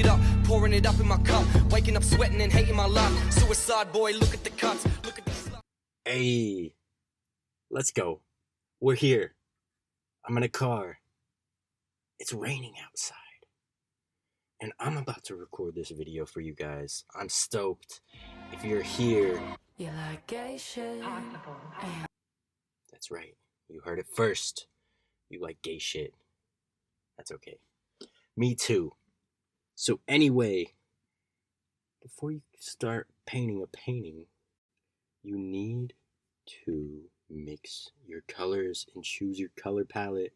it up, pouring it up in my cup. Waking up sweating and hating my luck. Suicide boy, look at the cuts. Look at the slut. Hey, let's go. We're here. I'm in a car. It's raining outside. And I'm about to record this video for you guys. I'm stoked. If you're here... You like gay shit. That's right. You heard it first. You like gay shit. That's okay. Me too. So anyway, before you start painting a painting, you need to mix your colors and choose your color palette.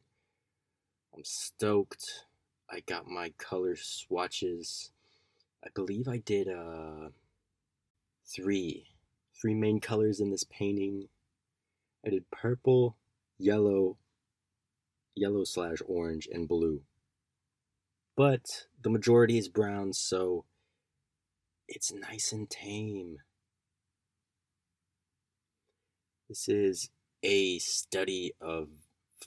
I'm stoked. I got my color swatches. I believe I did three main colors in this painting. I did purple, yellow / orange, and blue. But the majority is brown, so it's nice and tame. This is a study of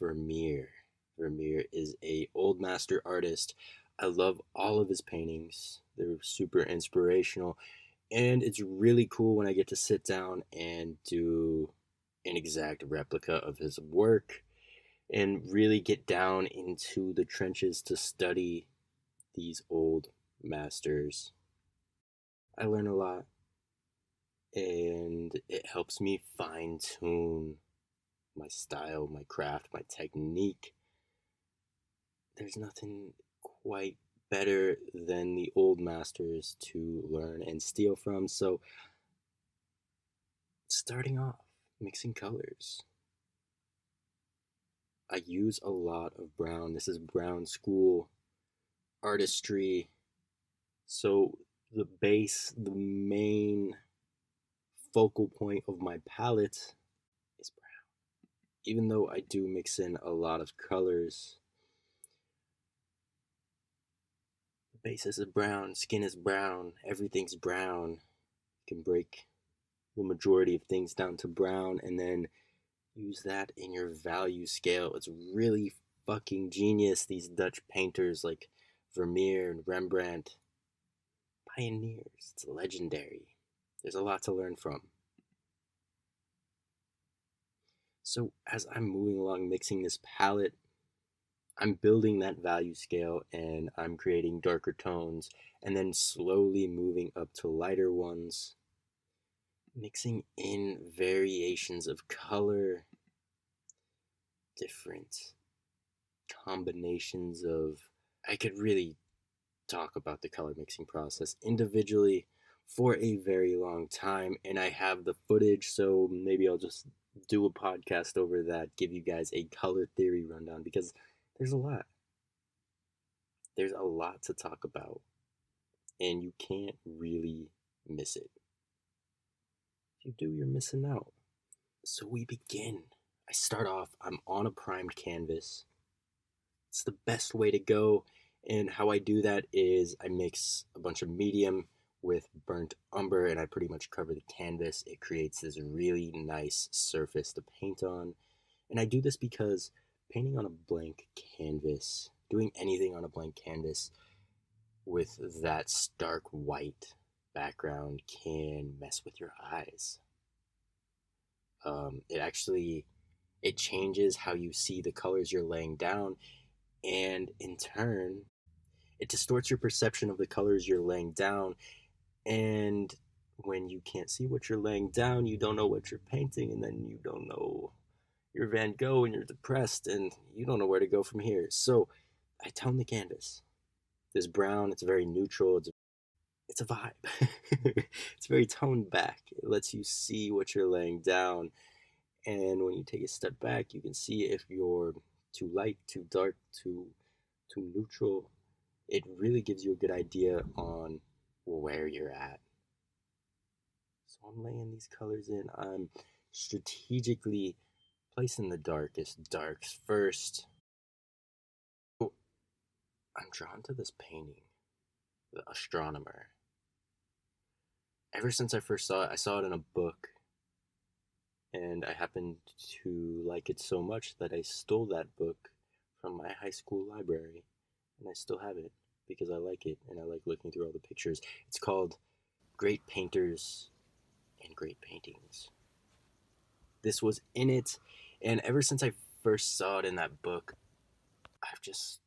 Vermeer. Vermeer is an old master artist. I love all of his paintings. They're super inspirational. And it's really cool when I get to sit down and do an exact replica of his work and really get down into the trenches to study these old masters. I learn a lot, and it helps me fine-tune my style, my craft, my technique. There's nothing quite better than the old masters to learn and steal from. So, starting off, mixing colors. I use a lot of brown. This is brown school artistry. So the base, the main focal point of my palette is brown. Even though I do mix in a lot of colors, the basis is brown, skin is brown, everything's brown. You can break the majority of things down to brown and then use that in your value scale. It's really fucking genius. These Dutch painters like Vermeer and Rembrandt, pioneers. It's legendary. There's a lot to learn from. So as I'm moving along mixing this palette, I'm building that value scale and I'm creating darker tones and then slowly moving up to lighter ones, mixing in variations of color, different combinations of... I could really talk about the color mixing process individually for a very long time, and I have the footage, so maybe I'll just do a podcast over that, give you guys a color theory rundown, because there's a lot. There's a lot to talk about, and you can't really miss it. If you do, you're missing out. So we begin. I start off, I'm on a primed canvas. It's the best way to go, and how I do that is I mix a bunch of medium with burnt umber and I pretty much cover the canvas. It creates this really nice surface to paint on. And I do this because painting on a blank canvas, doing anything on a blank canvas with that stark white background can mess with your eyes. It changes how you see the colors you're laying down, and in turn, it distorts your perception of the colors you're laying down, and when you can't see what you're laying down, you don't know what you're painting, and then you don't know you're Van Gogh, and you're depressed, and you don't know where to go from here. So I tone the canvas. This brown, it's very neutral, it's a vibe. It's very toned back. It lets you see what you're laying down, and when you take a step back, you can see if you're too light, too dark, too neutral. It really gives you a good idea on where you're at. So I'm laying these colors in. I'm strategically placing the darkest darks first. So I'm drawn to this painting, The Astronomer. Ever since I first saw it, I saw it in a book, and I happened to like it so much that I stole that book from my high school library, and I still have it. because I like it and I like looking through all the pictures. It's called Great Painters and Great Paintings. This was in it, and ever since I first saw it in that book, I've just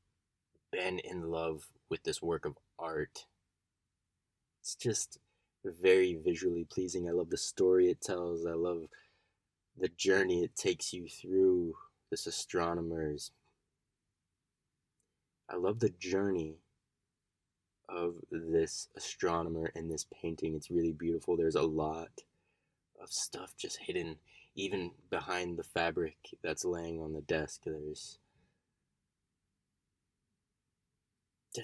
been in love with this work of art. It's just very visually pleasing. I love the story it tells. I love the journey it takes you through, this astronomers. I love the journey of this astronomer in this painting. It's really beautiful. There's a lot of stuff just hidden, even behind the fabric that's laying on the desk. There's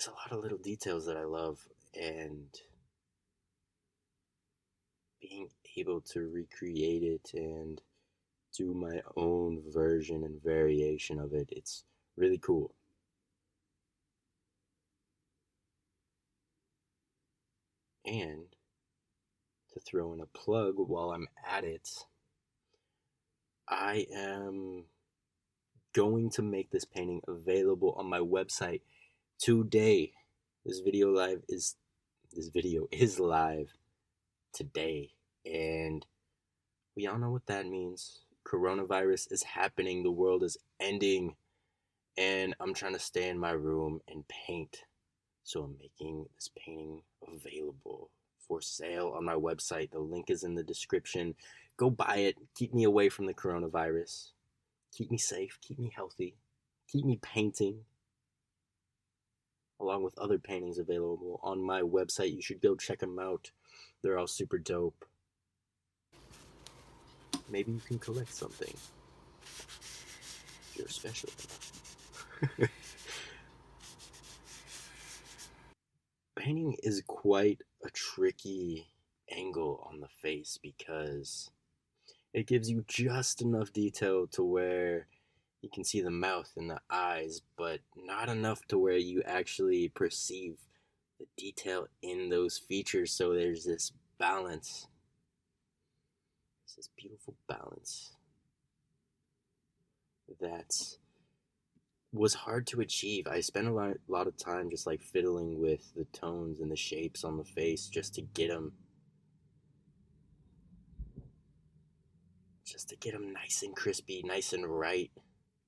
a lot of little details that I love, and being able to recreate it and do my own version and variation of it, it's really cool. And to throw in a plug while I'm at it, I am going to make this painting available on my website today. This video is live today, and we all know what that means. Coronavirus is happening, the world is ending, and I'm trying to stay in my room and paint. So I'm making this painting available for sale on my website. The link is in the description. Go buy it. Keep me away from the coronavirus. Keep me safe. Keep me healthy. Keep me painting. Along with other paintings available on my website. You should go check them out. They're all super dope. Maybe you can collect something. You're special enough. Painting is quite a tricky angle on the face because it gives you just enough detail to where you can see the mouth and the eyes, but not enough to where you actually perceive the detail in those features. So there's this balance. There's this beautiful balance that was hard to achieve. I spent a lot of time just like fiddling with the tones and the shapes on the face just to get them nice and crispy, nice and right.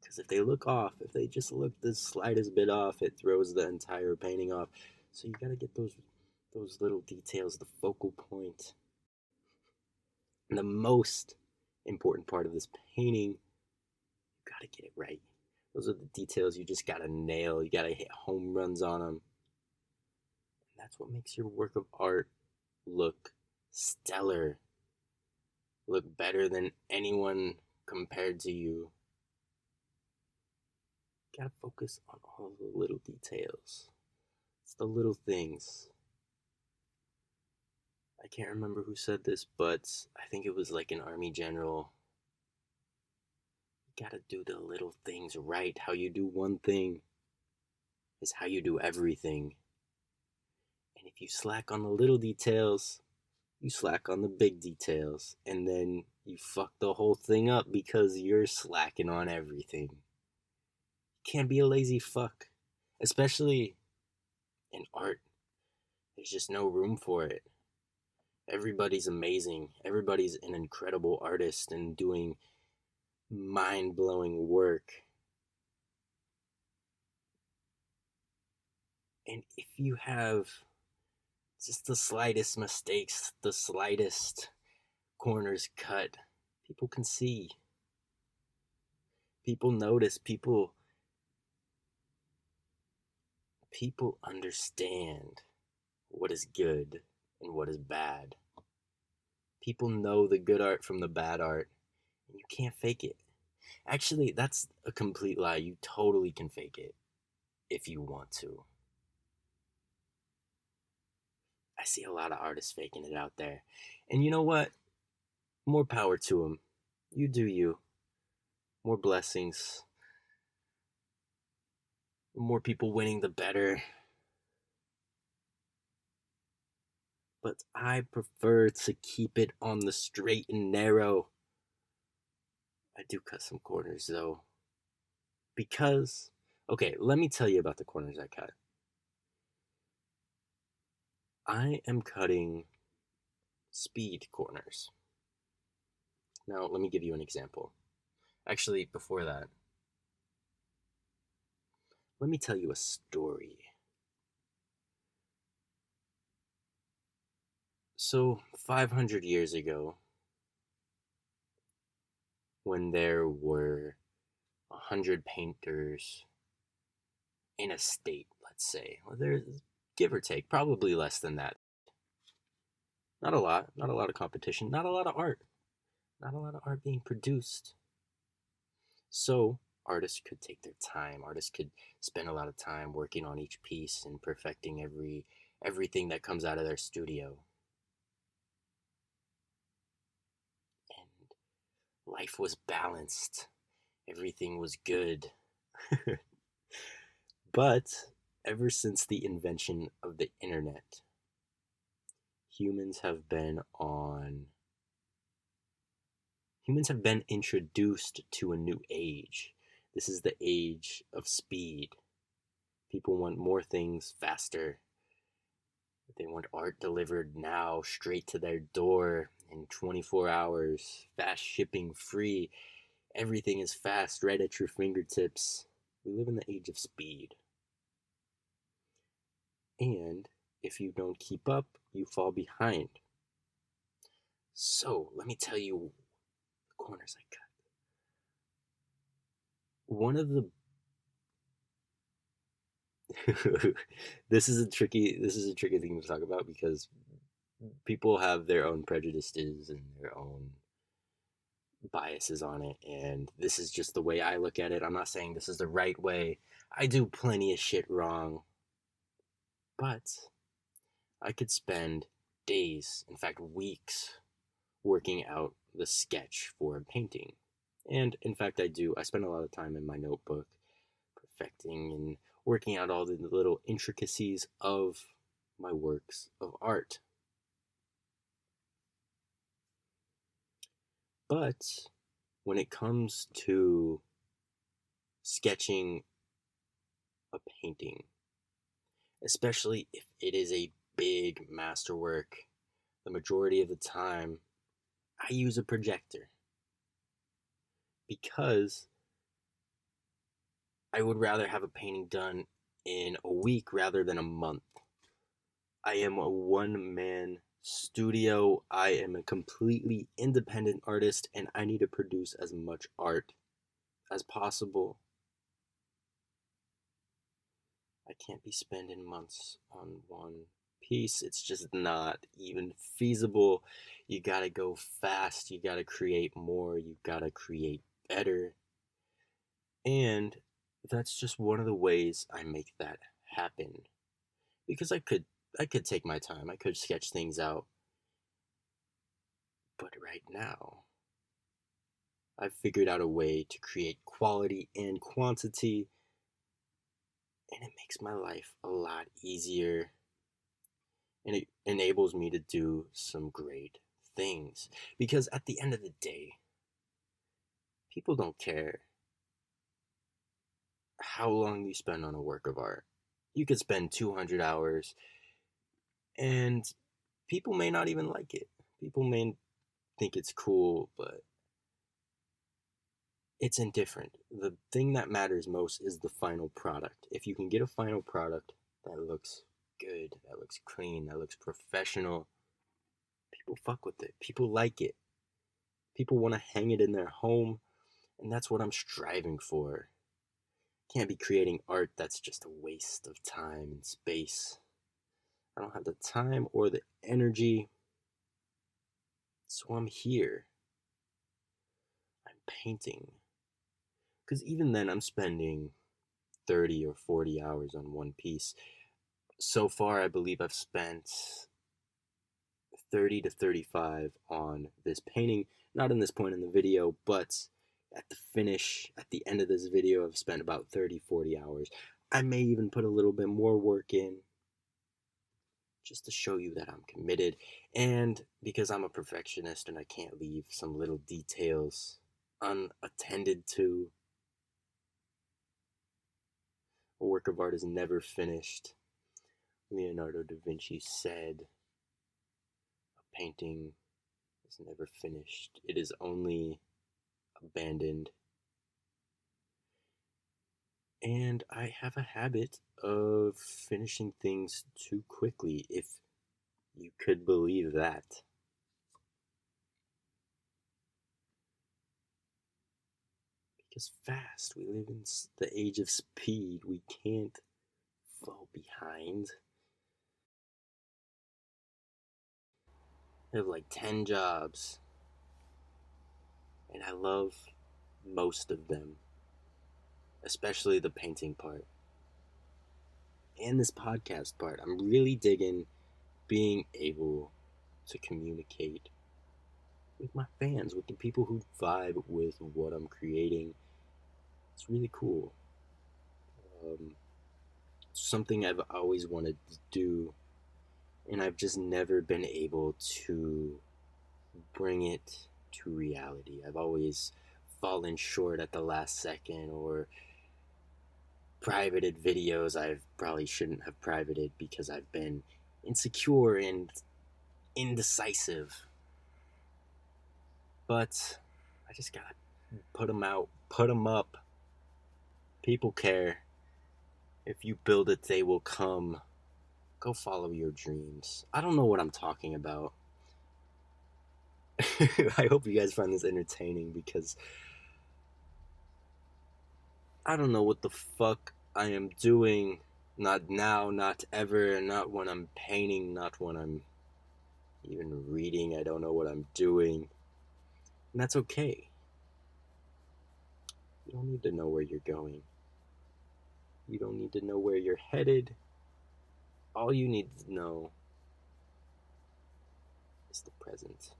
Because if they look off, if they just look the slightest bit off, it throws the entire painting off. So you gotta get those little details, the focal point. And the most important part of this painting, you gotta get it right. Those are the details you just gotta nail. You gotta hit home runs on them. And that's what makes your work of art look stellar. Look better than anyone compared to you. You gotta focus on all the little details. It's the little things. I can't remember who said this, but I think it was like an army general. You gotta do the little things right. How you do one thing is how you do everything. And if you slack on the little details, you slack on the big details. And then you fuck the whole thing up because you're slacking on everything. You can't be a lazy fuck. Especially in art. There's just no room for it. Everybody's amazing. Everybody's an incredible artist and doing mind-blowing work. And if you have just the slightest mistakes, the slightest corners cut, people can see. People notice. People understand what is good and what is bad. People know the good art from the bad art, and you can't fake it. Actually, that's a complete lie. You totally can fake it if you want to. I see a lot of artists faking it out there. And you know what? More power to them. You do you. More blessings. The more people winning, the better. But I prefer to keep it on the straight and narrow. I do cut some corners though. Because, okay, let me tell you about the corners I cut. I am cutting speed corners. Now, let me give you an example. Actually, before that, let me tell you a story. So, 500 years ago, when there were 100 painters in a state, let's say, well, there's give or take, probably less than that. Not a lot of competition, not a lot of art, not a lot of art being produced. So, artists could take their time. Artists could spend a lot of time working on each piece and perfecting everything that comes out of their studio. And life was balanced. Everything was good. But ever since the invention of the internet, humans have been introduced to a new age. This is the age of speed. People want more things faster. They want art delivered now, straight to their door in 24 hours, fast shipping, free. Everything is fast, right at your fingertips. We live in the age of speed. And if you don't keep up, you fall behind. So, let me tell you the corners I cut. One of the this is a tricky thing to talk about because people have their own prejudices and their own biases on it, and this is just the way I look at it. I'm not saying this is the right way. I do plenty of shit wrong, but I could spend days, in fact weeks, working out the sketch for a painting. And in fact I do. I spend a lot of time in my notebook perfecting and working out all the little intricacies of my works of art. But when it comes to sketching a painting, especially if it is a big masterwork, the majority of the time I use a projector because I would rather have a painting done in a week rather than a month. I am a one-man studio. I am a completely independent artist, and I need to produce as much art as possible. I can't be spending months on one piece. It's just not even feasible. You gotta go fast. You gotta create more. You gotta create better. And that's just one of the ways I make that happen. Because I could take my time. I could sketch things out. But right now, I've figured out a way to create quality and quantity, and it makes my life a lot easier, and it enables me to do some great things. Because at the end of the day, people don't care how long you spend on a work of art. You could spend 200 hours, and people may not even like it. People may think it's cool, but it's indifferent. The thing that matters most is the final product. If you can get a final product that looks good, that looks clean, that looks professional, people fuck with it. People like it. People want to hang it in their home, and that's what I'm striving for. Can't be creating art that's just a waste of time and space. I don't have the time or the energy, so I'm here. I'm painting. Because even then, I'm spending 30 or 40 hours on one piece. So far, I believe I've spent 30 to 35 on this painting. Not in this point in the video, but at the finish, at the end of this video, I've spent about 30, 40 hours. I may even put a little bit more work in, just to show you that I'm committed. And because I'm a perfectionist and I can't leave some little details unattended to, a work of art is never finished. Leonardo da Vinci said, a painting is never finished, it is only abandoned. And I have a habit of finishing things too quickly, if you could believe that. Because fast, we live in the age of speed, we can't fall behind. I have like 10 jobs, and I love most of them, especially the painting part and this podcast part. I'm really digging being able to communicate with my fans, with the people who vibe with what I'm creating. It's really cool. Something I've always wanted to do, and I've just never been able to bring it to reality. I've always fallen short at the last second, or privated videos I probably shouldn't have privated because I've been insecure and indecisive. But I just gotta put them out, put them up. People care. If you build it, they will come. Go follow your dreams. I don't know what I'm talking about. I hope you guys find this entertaining, because I don't know what the fuck I am doing. Not now, not ever, not when I'm painting, not when I'm even reading. I don't know what I'm doing. And that's okay. You don't need to know where you're going. You don't need to know where you're headed. All you need to know is the present.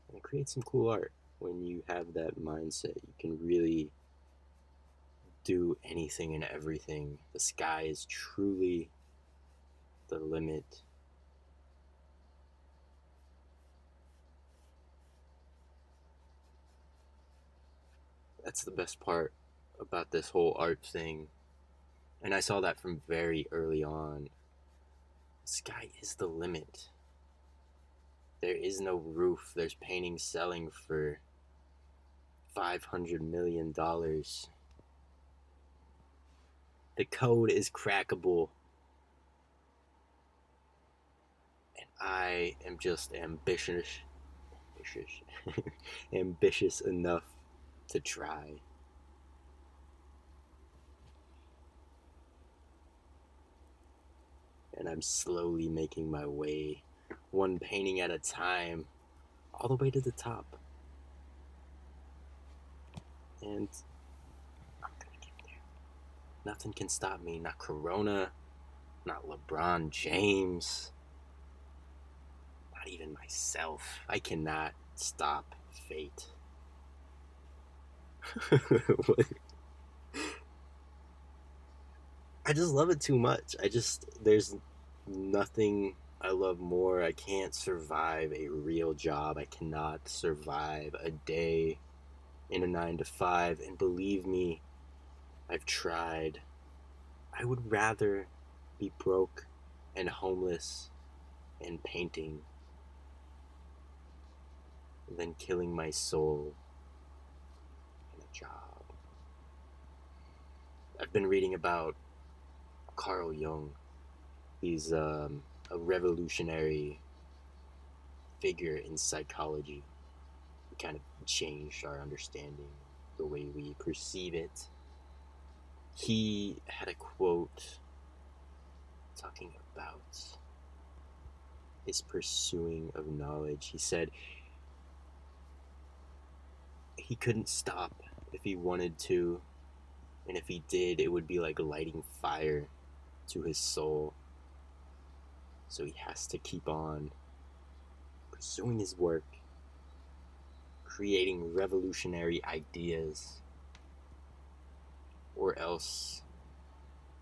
And it creates some cool art when you have that mindset. You can really do anything and everything. The sky is truly the limit. That's the best part about this whole art thing. And I saw that from very early on. The sky is the limit. There is no roof. There's paintings selling for $500 million. The code is crackable. And I am just ambitious enough to try. And I'm slowly making my way, one painting at a time, all the way to the top. And I'm gonna get there. Nothing can stop me. Not Corona, not LeBron James, not even myself. I cannot stop fate. I just love it too much. There's nothing I love more. I can't survive a real job. I cannot survive a day in a 9 to 5. And believe me, I've tried. I would rather be broke and homeless and painting than killing my soul in a job. I've been reading about Carl Jung. He's a revolutionary figure in psychology. He kind of changed our understanding, the way we perceive it. He had a quote talking about his pursuing of knowledge. He said he couldn't stop if he wanted to, and if he did, it would be like lighting fire to his soul. So he has to keep on pursuing his work, creating revolutionary ideas, or else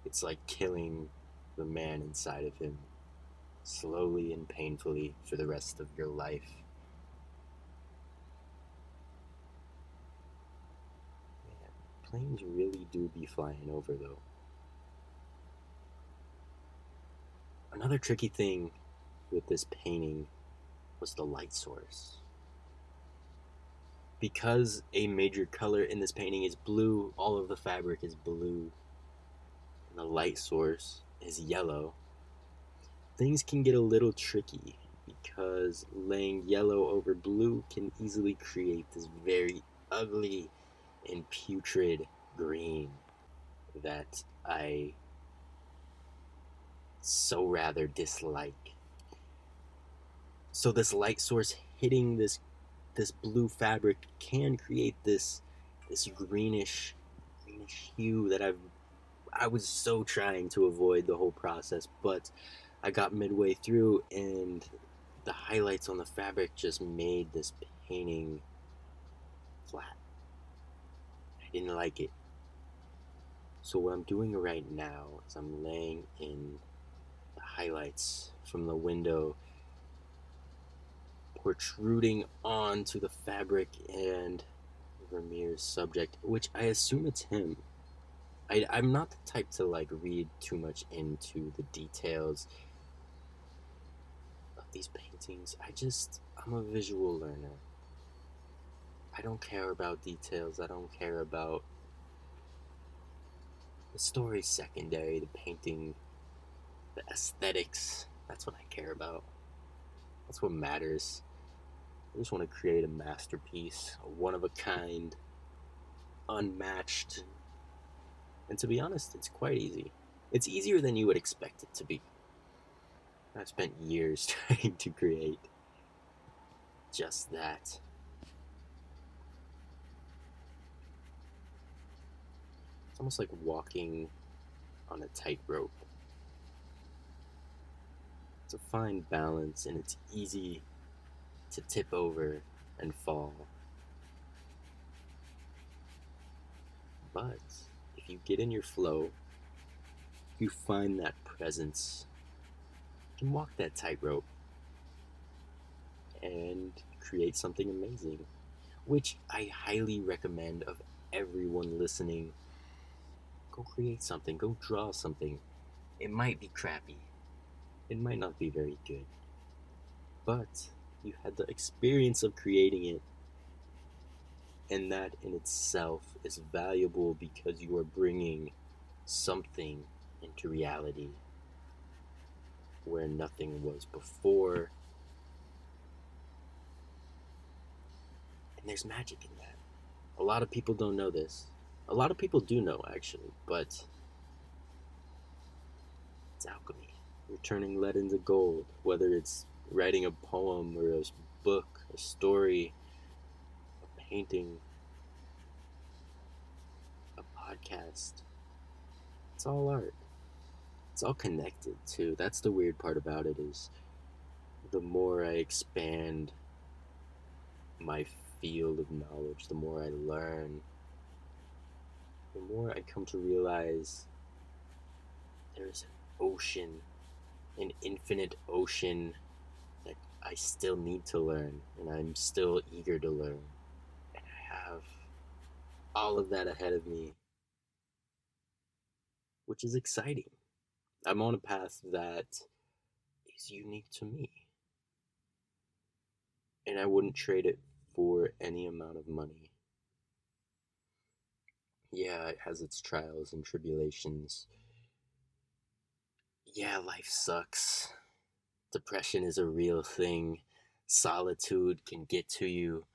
it's like killing the man inside of him, slowly and painfully, for the rest of your life. Man, planes really do be flying over, though. Another tricky thing with this painting was the light source. Because a major color in this painting is blue, all of the fabric is blue, and the light source is yellow, things can get a little tricky because laying yellow over blue can easily create this very ugly and putrid green that I so rather dislike. So this light source hitting this blue fabric can create this greenish hue that I was so trying to avoid the whole process, but I got midway through and the highlights on the fabric just made this painting flat. I didn't like it. So what I'm doing right now is I'm laying in the highlights from the window protruding onto the fabric and Vermeer's subject, which I assume it's him. I'm not the type to like read too much into the details of these paintings. I'm a visual learner. I don't care about details. I don't care about the story's secondary, the painting, the aesthetics. That's what I care about. That's what matters. I just want to create a masterpiece, a one of a kind, unmatched. And to be honest, it's quite easy. It's easier than you would expect it to be. I've spent years trying to create just that. It's almost like walking on a tightrope. It's a fine balance and it's easy to tip over and fall. But if you get in your flow, if you find that presence, you can walk that tightrope and create something amazing, which I highly recommend of everyone listening. Go create something, go draw something. It might be crappy, it might not be very good, but you had the experience of creating it, and that in itself is valuable because you are bringing something into reality where nothing was before. And there's magic in that. A lot of people don't know this. A lot of people do know, actually, but it's alchemy. You're turning lead into gold, whether it's writing a poem or a book, a story, a painting, a podcast. It's all art. It's all connected, too. That's the weird part about it is the more I expand my field of knowledge, the more I learn, the more I come to realize there's an ocean, an infinite ocean that I still need to learn, and I'm still eager to learn. And I have all of that ahead of me, which is exciting. I'm on a path that is unique to me, and I wouldn't trade it for any amount of money. Yeah, it has its trials and tribulations. Yeah, life sucks. Depression is a real thing. Solitude can get to you.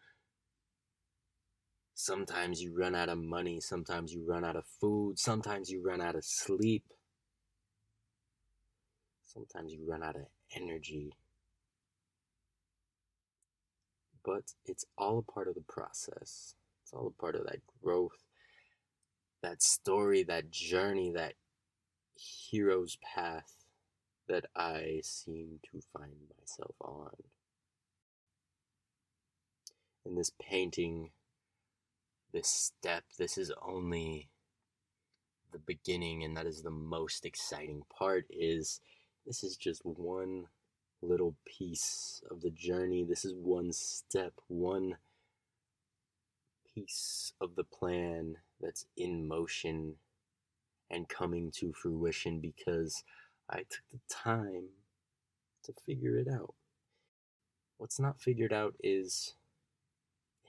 Sometimes you run out of money. Sometimes you run out of food. Sometimes you run out of sleep. Sometimes you run out of energy. But it's all a part of the process. It's all a part of that growth, that story, that journey, that hero's path that I seem to find myself on. In this painting, this step, this is only the beginning, and that is the most exciting part. Is this is just one little piece of the journey. This is one step, one piece of the plan that's in motion and coming to fruition, because I took the time to figure it out. What's not figured out is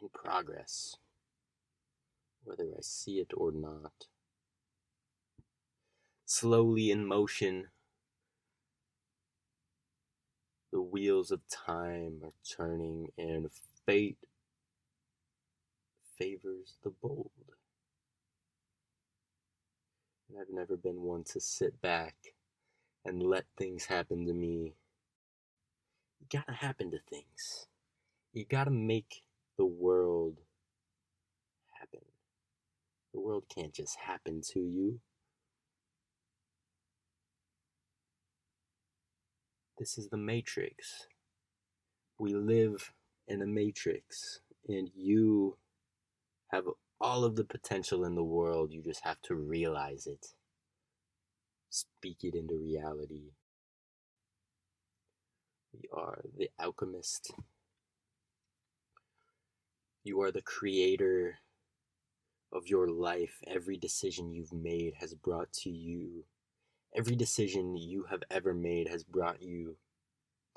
in progress, whether I see it or not. Slowly in motion, the wheels of time are turning, and fate favors the bold. And I've never been one to sit back and let things happen to me. You gotta happen to things. You gotta make the world happen. The world can't just happen to you. This is the Matrix. We live in a matrix, and you have all of the potential in the world. You just have to realize it, speak it into reality. We are the alchemist. You are the creator of your life. Every decision you've made has brought to you. Every decision you have ever made has brought you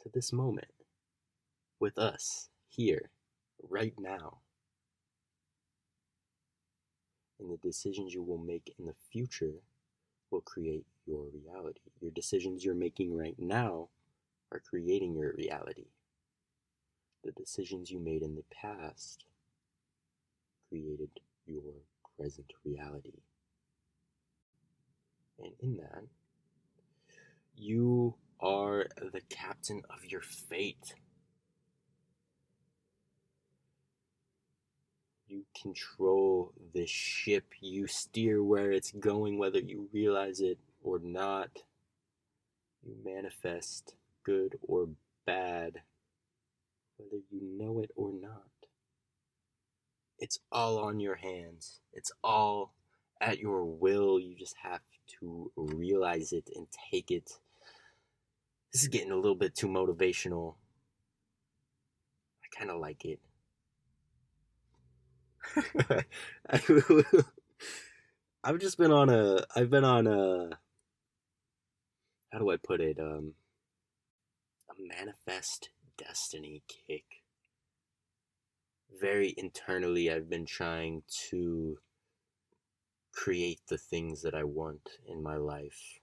to this moment with us here, right now. And the decisions you will make in the future will create your reality. Your decisions you're making right now are creating your reality. The decisions you made in the past created your present reality. And in that, you are the captain of your fate. You control the ship. You steer where it's going, whether you realize it or not. You manifest good or bad, whether you know it or not. It's all on your hands. It's all at your will. You just have to realize it and take it. This is getting a little bit too motivational. I kind of like it. I've been on a, how do I put it, a manifest destiny kick. Very internally, I've been trying to create the things that I want in my life.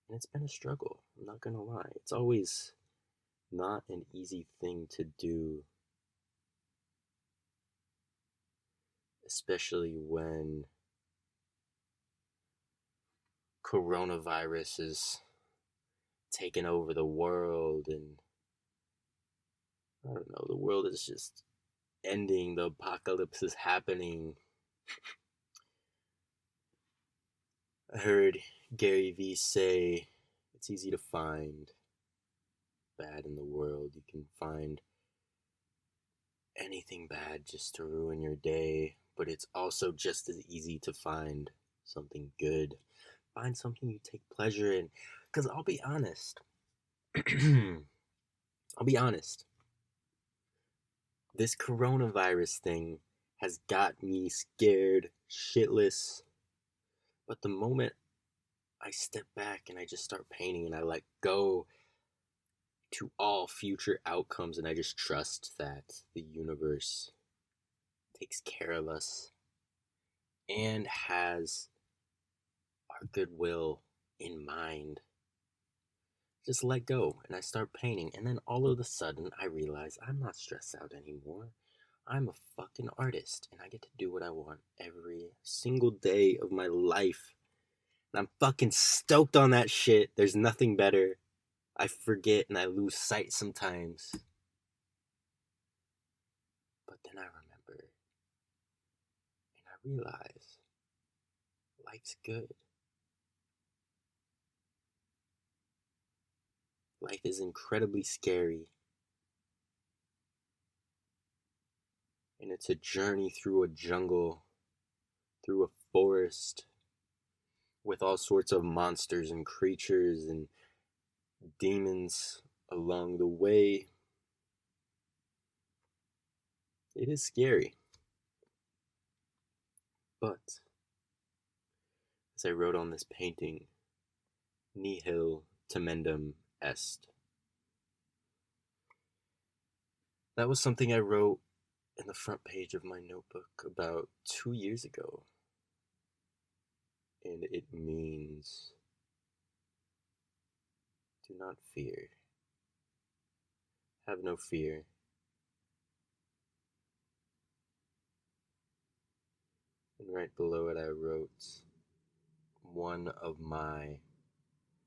And it's been a struggle, I'm not gonna lie. It's always not an easy thing to do, especially when coronavirus is taking over the world, and I don't know, the world is just ending, the apocalypse is happening. I heard Gary Vee say it's easy to find bad in the world. You can find anything bad just to ruin your day, but it's also just as easy to find something good. Find something you take pleasure in. Because I'll be honest. This coronavirus thing has got me scared shitless. But the moment I step back and I just start painting and I let go to all future outcomes and I just trust that the universe takes care of us and has our goodwill in mind, just let go and I start painting, and then all of a sudden I realize I'm not stressed out anymore. I'm a fucking artist and I get to do what I want every single day of my life. And I'm fucking stoked on that shit. There's nothing better. I forget and I lose sight sometimes. But then I remember and I realize life's good. Life is incredibly scary. And it's a journey through a jungle, through a forest, with all sorts of monsters and creatures and demons along the way. It is scary. But, as I wrote on this painting, nihil temendum est. That was something I wrote in the front page of my notebook about 2 years ago. And it means, do not fear. Have no fear. And right below it I wrote one of my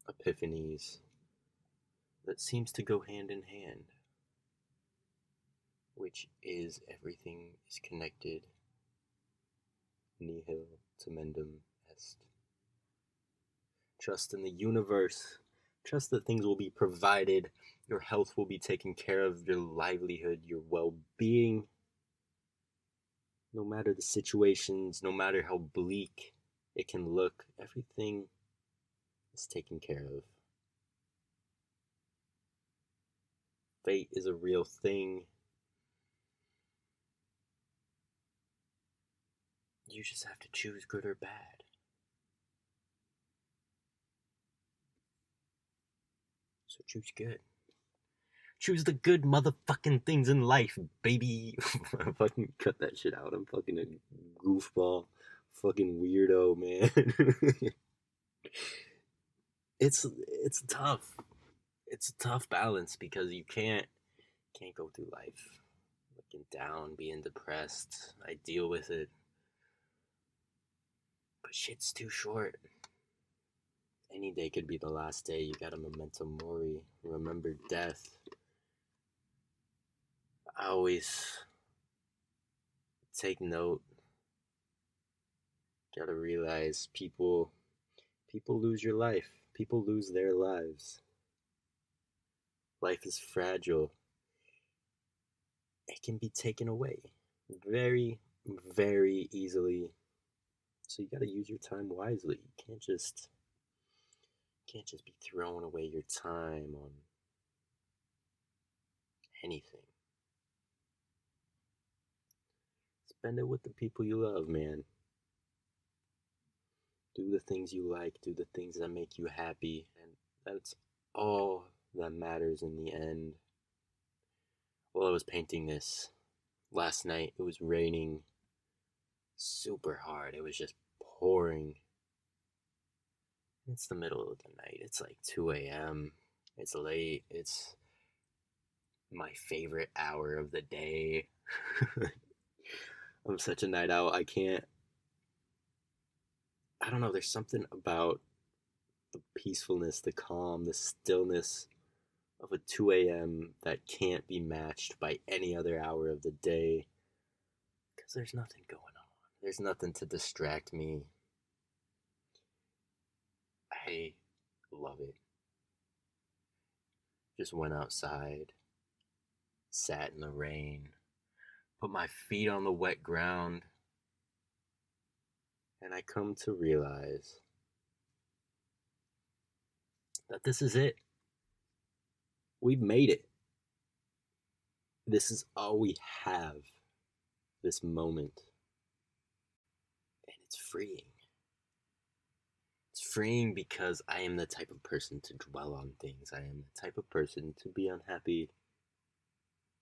epiphanies that seems to go hand in hand, which is everything is connected. Nihil temendum est. Trust in the universe. Trust that things will be provided, your health will be taken care of, your livelihood, your well-being. No matter the situations, no matter how bleak it can look, everything is taken care of. Fate is a real thing. You just have to choose good or bad. So choose good. Choose the good motherfucking things in life, baby. Fucking cut that shit out. I'm fucking a goofball. Fucking weirdo, man. It's tough. It's a tough balance because you can't go through life looking down, being depressed. I deal with it. But shit's too short. Any day could be the last day. You gotta memento mori. Remember death. I always take note. Gotta realize people lose your life. People lose their lives. Life is fragile. It can be taken away very, very easily. So you gotta use your time wisely. You can't just be throwing away your time on anything. Spend it with the people you love, man. Do the things you like, do the things that make you happy, and that's all that matters in the end. While I was painting this last night, it was raining super hard. It was just pouring. It's the middle of the night. It's like 2 a.m. It's late. It's my favorite hour of the day. I'm such a night owl. I don't know, there's something about the peacefulness, the calm, the stillness of a 2 a.m. that can't be matched by any other hour of the day. Because there's nothing going on. There's nothing to distract me. I love it. Just went outside, sat in the rain, put my feet on the wet ground, and I come to realize that this is it. We've made it. This is all we have, this moment. And it's freeing. It's freeing because I am the type of person to dwell on things. I am the type of person to be unhappy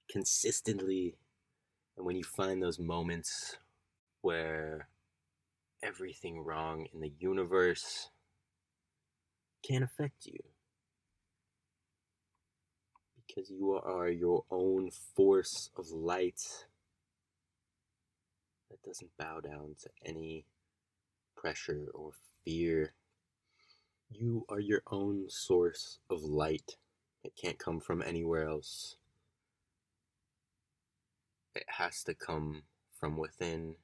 consistently. And when you find those moments where everything wrong in the universe can't affect you, because you are your own force of light that doesn't bow down to any pressure or fear. You are your own source of light. It can't come from anywhere else. It has to come from within.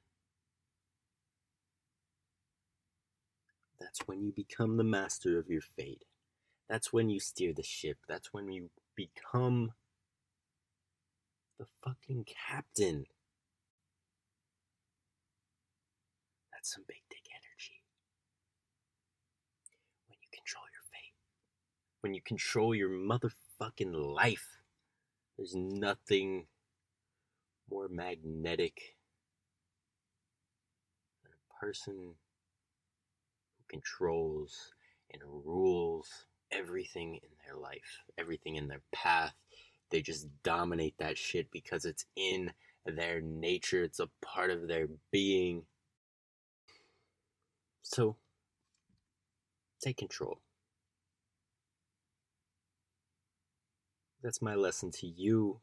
That's when you become the master of your fate. That's when you steer the ship. That's when you become the fucking captain. That's some big dick energy. When you control your fate. When you control your motherfucking life. There's nothing more magnetic than a person who controls and rules everything in their life, everything in their path. They just dominate that shit because it's in their nature, it's a part of their being. So, take control. That's my lesson to you.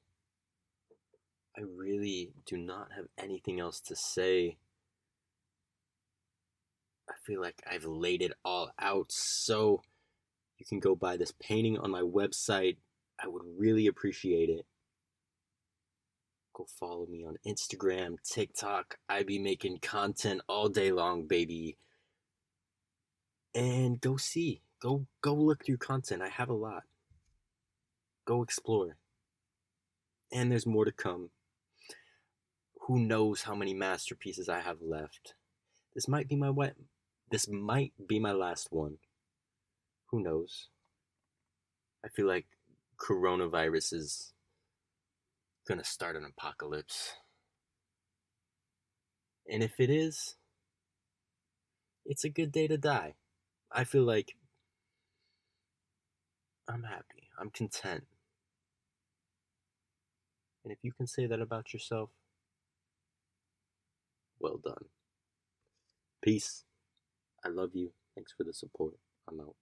I really do not have anything else to say. I feel like I've laid it all out, so you can go buy this painting on my website. I would really appreciate it. Go follow me on Instagram, TikTok. I be making content all day long, baby. And go see. Go look through content. I have a lot. Go explore. And there's more to come. Who knows how many masterpieces I have left. This might be my last one. Who knows? I feel like coronavirus is gonna start an apocalypse. And if it is, it's a good day to die. I feel like I'm happy. I'm content. And if you can say that about yourself, well done. Peace. I love you. Thanks for the support. I'm out.